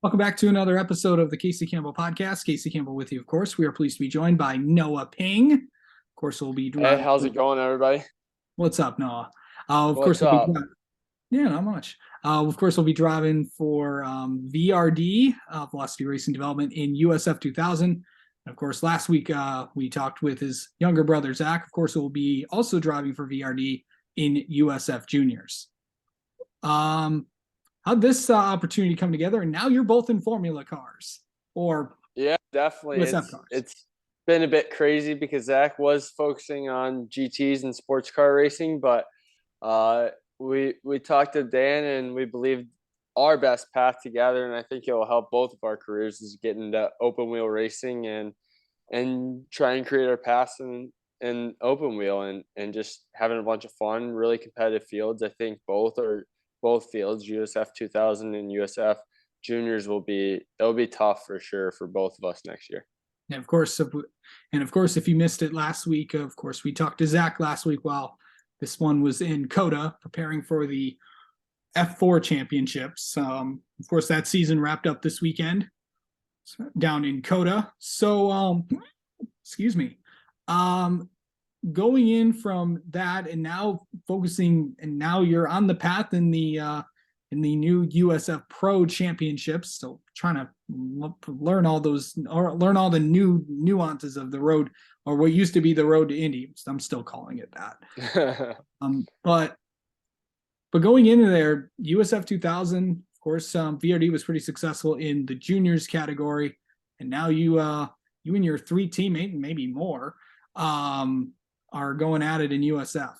Welcome back to another episode of the Casey Campbell podcast. Casey Campbell with you, of course. We are pleased to be joined by Noah Ping. Of course, we'll be Hey, driving. how's it going, everybody? What's up, Noah? Of course, What's we'll be. up? Yeah, not much. Of course, we'll be driving for VRD, Velocity Racing Development in USF 2000. And of course, last week we talked with his younger brother, Zach. Of course, we'll be also driving for VRD in USF Juniors. How'd this opportunity come together? And now you're both in Formula cars or Yeah, definitely. USF It's cars. it's been a bit crazy because Zach was focusing on GTs and sports car racing, but uh, we talked to Dan and we believe our best path together, and I think it will help both of our careers is get into open wheel racing and try and create our paths in open wheel and just having a bunch of fun, really competitive fields. I think both fields, USF 2000 and USF juniors it'll be tough for sure for both of us next year. And of course, if you missed it last week, of course, we talked to Zach last week while this one was in Coda preparing for the F4 championships. Of course, that season wrapped up this weekend down in Coda. So, excuse me. Um, Going in from that and now focusing, and now you're on the path in the new USF Pro Championships. So trying to learn all the new nuances of the road, or what used to be the road to Indy. I'm still calling it that. But going into there, USF 2000, of course, VRD was pretty successful in the juniors category, and now you and your three teammate, and maybe more, are going at it in USF.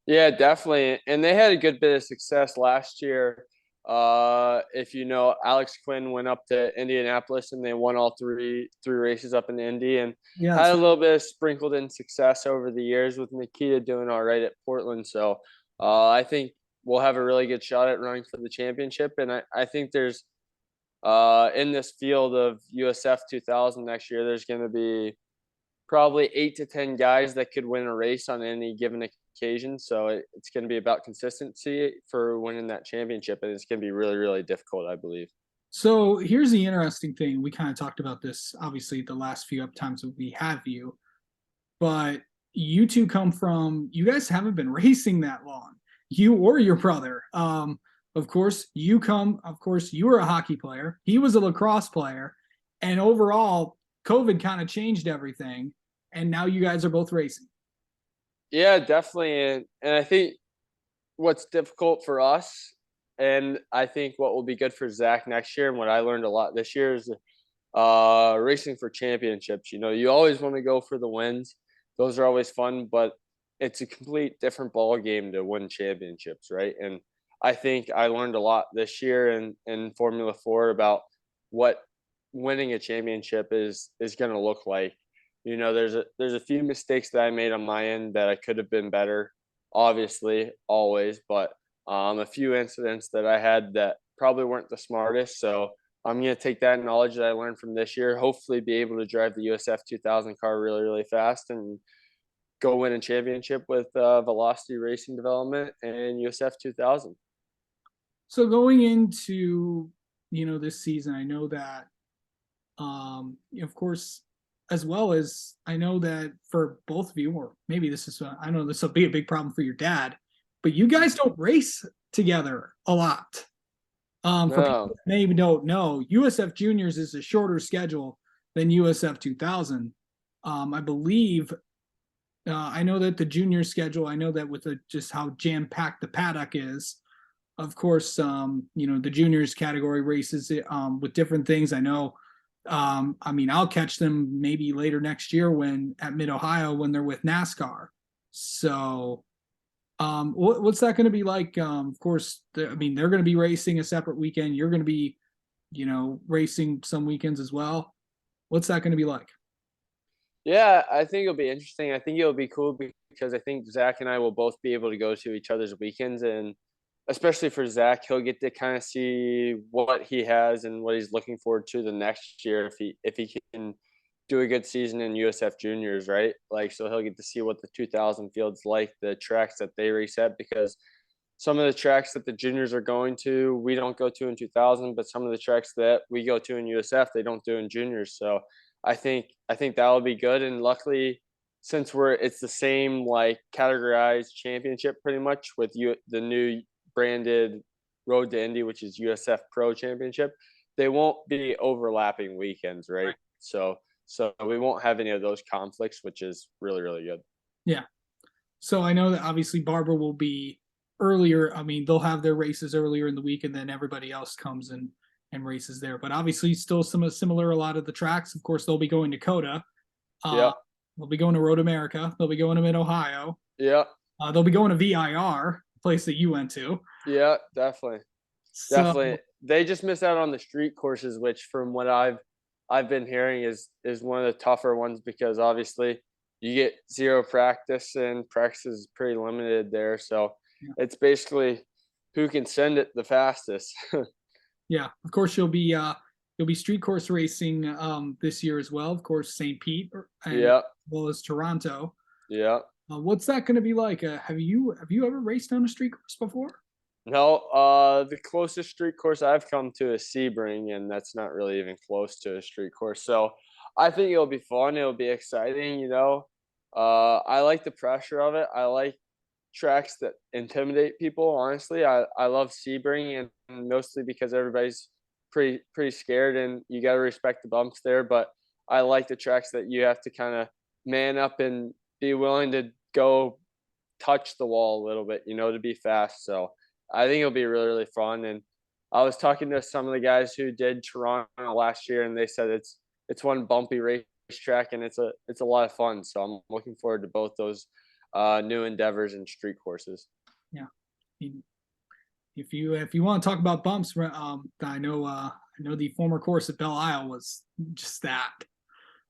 Yeah, definitely. And they had a good bit of success last year. If you know, Alex Quinn went up to Indianapolis and they won all three races up in Indy and Yeah, had that's a right. little bit of sprinkled in success over the years with Nikita doing all right at Portland. So I think we'll have a really good shot at running for the championship. And I think there's in this field of USF 2000 next year, there's going to be probably 8 to 10 guys that could win a race on any given occasion. So it's going to be about consistency for winning that championship, and it's going to be really, really difficult, I believe. So here's the interesting thing. We kind of talked about this, obviously, the last few up times that we have you, but you two come from, you guys haven't been racing that long, you or your brother. Of course, you were a hockey player, he was a lacrosse player, and overall, COVID kind of changed everything. And now you guys are both racing. Yeah, definitely. And I think what's difficult for us, and I think what will be good for Zach next year, and what I learned a lot this year is racing for championships. You know, you always want to go for the wins. Those are always fun, but it's a complete different ball game to win championships, right? And I think I learned a lot this year in Formula 4 about what winning a championship is going to look like. You know, there's a few mistakes that I made on my end that I could have been better, obviously, always, but a few incidents that I had that probably weren't the smartest. So I'm going to take that knowledge that I learned from this year, hopefully be able to drive the USF 2000 car really, really fast and go win a championship with Velocity Racing Development and USF 2000. So going into, this season, I know that, of course, as well as I know that for both of you, or maybe I know this will be a big problem for your dad, but you guys don't race together a lot. For people No. that maybe don't know, USF Juniors is a shorter schedule than USF 2000. I believe, I know that the junior schedule, I know that with just how jam packed the paddock is, of course, the juniors category races with different things. I know, I mean, I'll catch them maybe later next year when at Mid Ohio when they're with NASCAR. So, what's that going to be like? Of course, I mean, they're going to be racing a separate weekend. You're going to be, racing some weekends as well. What's that going to be like? Yeah, I think it'll be interesting. I think it'll be cool because I think Zach and I will both be able to go to each other's weekends, and especially for Zach, he'll get to kind of see what he has and what he's looking forward to the next year if he can do a good season in USF juniors, right? Like, so he'll get to see what the 2000 field's like, the tracks that they race at, because some of the tracks that the juniors are going to, we don't go to in 2000, but some of the tracks that we go to in USF, they don't do in juniors. So I think that'll be good. And luckily, since it's the same like categorized championship pretty much with the new branded Road to Indy, which is USF Pro Championship, they won't be overlapping weekends, right? Right. So we won't have any of those conflicts, which is really, really good. Yeah. So I know that obviously Barber will be earlier. I mean, they'll have their races earlier in the week, and then everybody else comes and races there. But obviously, still some similar. A lot of the tracks, of course, they'll be going to Coda. Yeah. They'll be going to Road America. They'll be going to Mid Ohio. Yeah. They'll be going to VIR, place that you went to. Yeah, definitely. So Definitely. They just miss out on the street courses, which from what I've been hearing is one of the tougher ones because obviously you get zero practice and practice is pretty limited there. So yeah, it's basically who can send it the fastest. yeah, of course you'll be street course racing this year as well. Of course, St. Pete and as Yeah. well as Toronto. Yeah. What's that going to be like? Have you ever raced on a street course before? No, the closest street course I've come to is Sebring, and that's not really even close to a street course. So I think it'll be fun. It'll be exciting, you know. I like the pressure of it. I like tracks that intimidate people. Honestly, I love Sebring, and mostly because everybody's pretty scared, and you got to respect the bumps there. But I like the tracks that you have to kind of man up and be willing to go touch the wall a little bit, you know, to be fast. So I think it'll be really, really fun. And I was talking to some of the guys who did Toronto last year, and they said it's one bumpy racetrack, and it's a lot of fun. So I'm looking forward to both those new endeavors and street courses. Yeah. If you want to talk about bumps, I know the former course at Belle Isle was just that.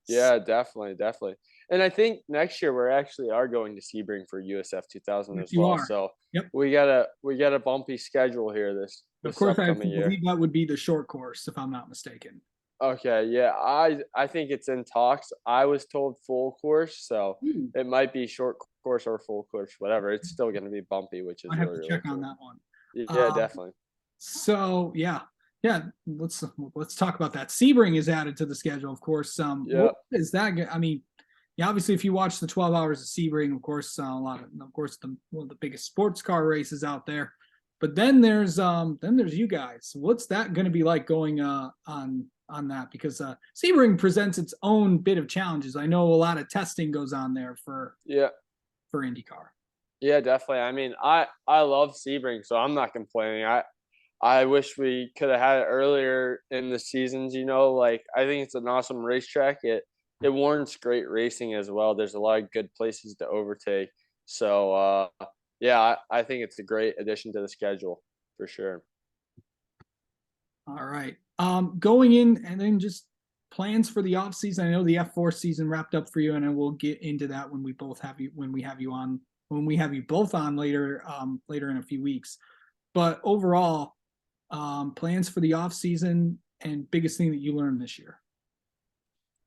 Yeah, definitely, definitely. And I think next year we actually are going to Sebring for USF 2000 If as you well. are, So yep. we got a bumpy schedule here Of this course, I upcoming year. believe that would be the short course, if I'm not mistaken. Okay, yeah, I think it's in talks. I was told full course, so Ooh, it might be short course or full course, whatever. It's still going to be bumpy, which I is have really to really check on cool. that one. Yeah, Um, definitely. so yeah, yeah. Let's talk about that. Sebring is added to the schedule, of course. Yeah, What is that? I mean, yeah, obviously, if you watch the 12 hours of Sebring, a lot of course, one of the biggest sports car races out there. But then there's you guys. What's that going to be like going on that? Because Sebring presents its own bit of challenges. I know a lot of testing goes on there yeah, for IndyCar. yeah, definitely. I mean, I love Sebring, so I'm not complaining. I wish we could have had it earlier in the seasons. You know, like I think it's an awesome racetrack. It warrants great racing as well. There's a lot of good places to overtake. So yeah, I think it's a great addition to the schedule for sure. All right. Going in and then just plans for the off season. I know the F4 season wrapped up for you, and then we'll get into that when we both have you when we have you both on later in a few weeks. But overall, plans for the off season and biggest thing that you learned this year.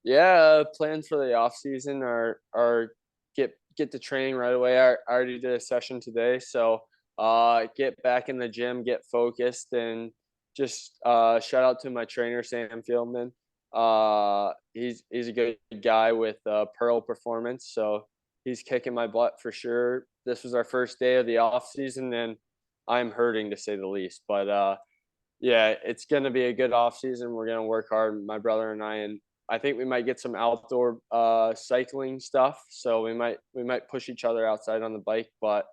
Yeah, plans for the off season are get to training right away. I already did a session today, so get back in the gym, get focused, and just shout out to my trainer Sam Fieldman. He's a good guy with Pearl Performance, so he's kicking my butt for sure. This was our first day of the off season, and I'm hurting to say the least. But yeah, it's gonna be a good off season. We're gonna work hard, my brother and and I think we might get some outdoor cycling stuff. So we might push each other outside on the bike. But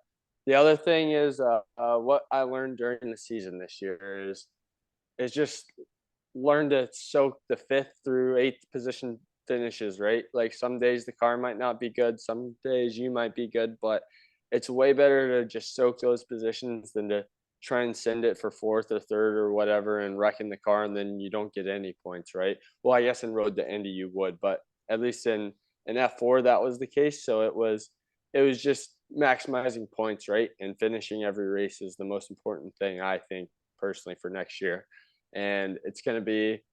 the other thing is what I learned during the season this year is just learn to soak the fifth through eighth position finishes, right? Like some days the car might not be good, some days you might be good, but it's way better to just soak those positions than to try and send it for fourth or third or whatever and wrecking the car and then you don't get any points, right? Well, I guess in Road to Indy you would, but at least in F4 that was the case. So it was just maximizing points, right? And finishing every race is the most important thing I think personally for next year. And it's going to be,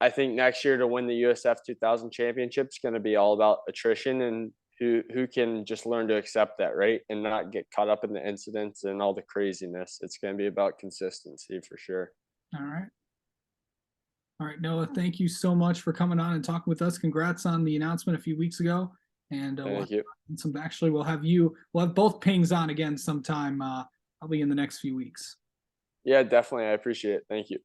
I think next year to win the USF 2000 championship is going to be all about attrition and who can just learn to accept that, right? And not get caught up in the incidents and all the craziness. It's going to be about consistency for sure. All right. All right, Noah, thank you so much for coming on and talking with us. Congrats on the announcement a few weeks ago. And Thank you. we'll have both pings on again sometime, probably in the next few weeks. Yeah, definitely. I appreciate it. Thank you.